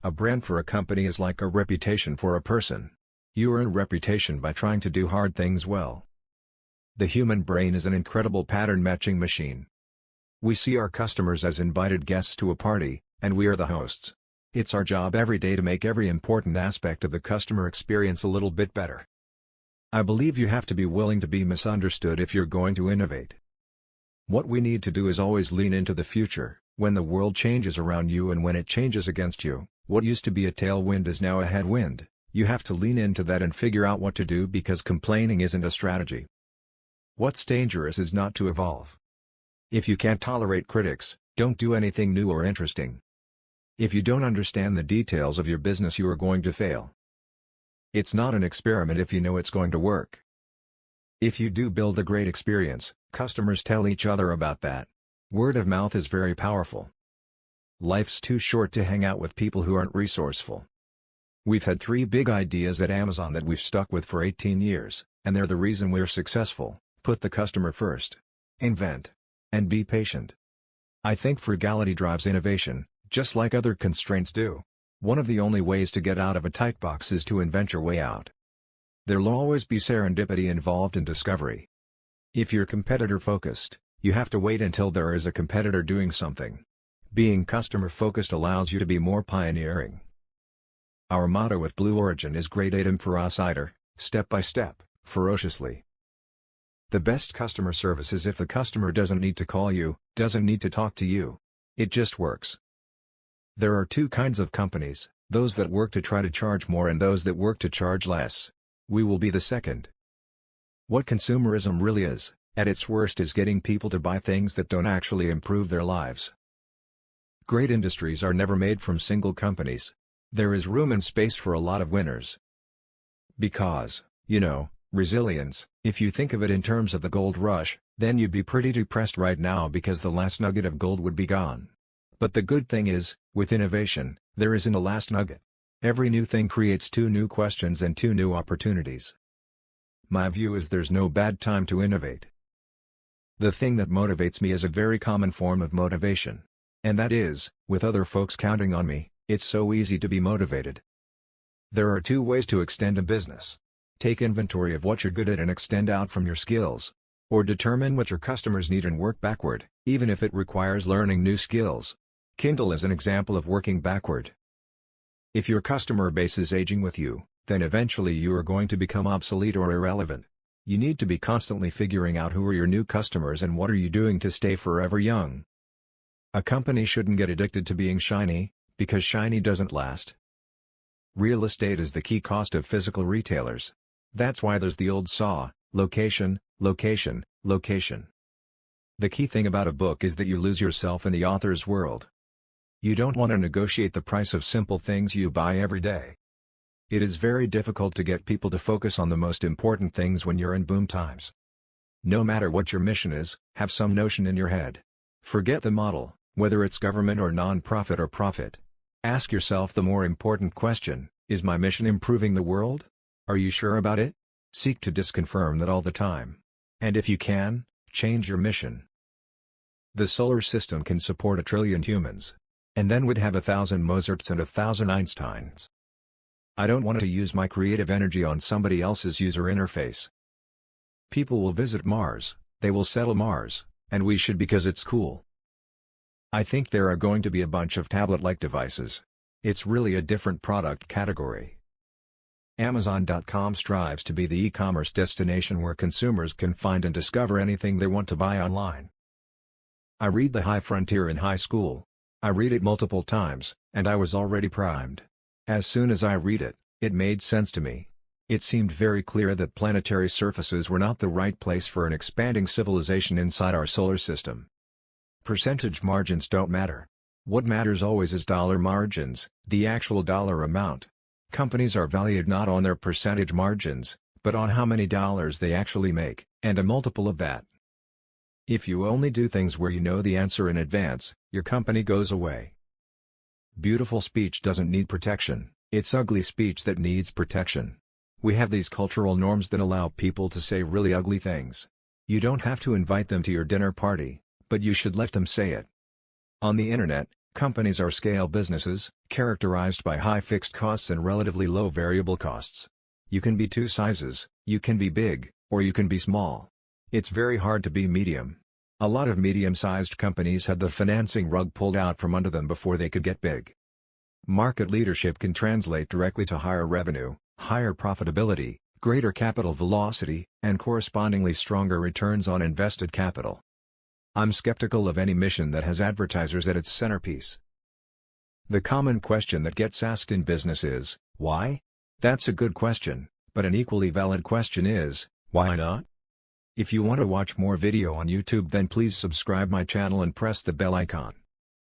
A brand for a company is like a reputation for a person. You earn a reputation by trying to do hard things well. The human brain is an incredible pattern-matching machine. We see our customers as invited guests to a party, and we are the hosts. It's our job every day to make every important aspect of the customer experience a little bit better. I believe you have to be willing to be misunderstood if you're going to innovate. What we need to do is always lean into the future. When the world changes around you and when it changes against you, what used to be a tailwind is now a headwind. You have to lean into that and figure out what to do because complaining isn't a strategy. What's dangerous is not to evolve. If you can't tolerate critics, don't do anything new or interesting. If you don't understand the details of your business, you are going to fail. It's not an experiment if you know it's going to work. If you do build a great experience, customers tell each other about that. Word of mouth is very powerful. Life's too short to hang out with people who aren't resourceful. We've had 3 big ideas at Amazon that we've stuck with for 18 years, and they're the reason we're successful. Put the customer first. Invent. And be patient. I think frugality drives innovation, just like other constraints do. One of the only ways to get out of a tight box is to invent your way out. There'll always be serendipity involved in discovery. If you're competitor-focused, you have to wait until there is a competitor doing something. Being customer-focused allows you to be more pioneering. Our motto at Blue Origin is Great Aim for us cider, step by step, ferociously. The best customer service is if the customer doesn't need to call you, doesn't need to talk to you. It just works. There are 2 kinds of companies, those that work to try to charge more and those that work to charge less. We will be the second. What consumerism really is, at its worst, is getting people to buy things that don't actually improve their lives. Great industries are never made from single companies. There is room and space for a lot of winners. Because, resilience, if you think of it in terms of the gold rush, then you'd be pretty depressed right now because the last nugget of gold would be gone. But the good thing is, with innovation, there isn't a last nugget. Every new thing creates 2 new questions and 2 new opportunities. My view is there's no bad time to innovate. The thing that motivates me is a very common form of motivation. And that is, with other folks counting on me, it's so easy to be motivated. There are 2 ways to extend a business. Take inventory of what you're good at and extend out from your skills. Or determine what your customers need and work backward, even if it requires learning new skills. Kindle is an example of working backward. If your customer base is aging with you, then eventually you are going to become obsolete or irrelevant. You need to be constantly figuring out who are your new customers and what are you doing to stay forever young. A company shouldn't get addicted to being shiny, because shiny doesn't last. Real estate is the key cost of physical retailers. That's why there's the old saw, location, location, location. The key thing about a book is that you lose yourself in the author's world. You don't want to negotiate the price of simple things you buy every day. It is very difficult to get people to focus on the most important things when you're in boom times. No matter what your mission is, have some notion in your head. Forget the model, whether it's government or non-profit or profit. Ask yourself the more important question, is my mission improving the world? Are you sure about it? Seek to disconfirm that all the time. And if you can, change your mission. The solar system can support 1 trillion humans. And then we'd have 1,000 Mozarts and 1,000 Einsteins. I don't want to use my creative energy on somebody else's user interface. People will visit Mars, they will settle Mars, and we should because it's cool. I think there are going to be a bunch of tablet-like devices. It's really a different product category. Amazon.com strives to be the e-commerce destination where consumers can find and discover anything they want to buy online. I read The High Frontier in high school. I read it multiple times, and I was already primed. As soon as I read it, it made sense to me. It seemed very clear that planetary surfaces were not the right place for an expanding civilization inside our solar system. Percentage margins don't matter. What matters always is dollar margins, the actual dollar amount. Companies are valued not on their percentage margins, but on how many dollars they actually make, and a multiple of that. If you only do things where you know the answer in advance, your company goes away. Beautiful speech doesn't need protection, it's ugly speech that needs protection. We have these cultural norms that allow people to say really ugly things. You don't have to invite them to your dinner party, but you should let them say it. On the internet, companies are scale businesses, characterized by high fixed costs and relatively low variable costs. You can be two sizes, you can be big, or you can be small. It's very hard to be medium. A lot of medium-sized companies had the financing rug pulled out from under them before they could get big. Market leadership can translate directly to higher revenue, higher profitability, greater capital velocity, and correspondingly stronger returns on invested capital. I'm skeptical of any mission that has advertisers at its centerpiece. The common question that gets asked in business is, why? That's a good question, but an equally valid question is, why not? If you want to watch more video on YouTube, then please subscribe my channel and press the bell icon.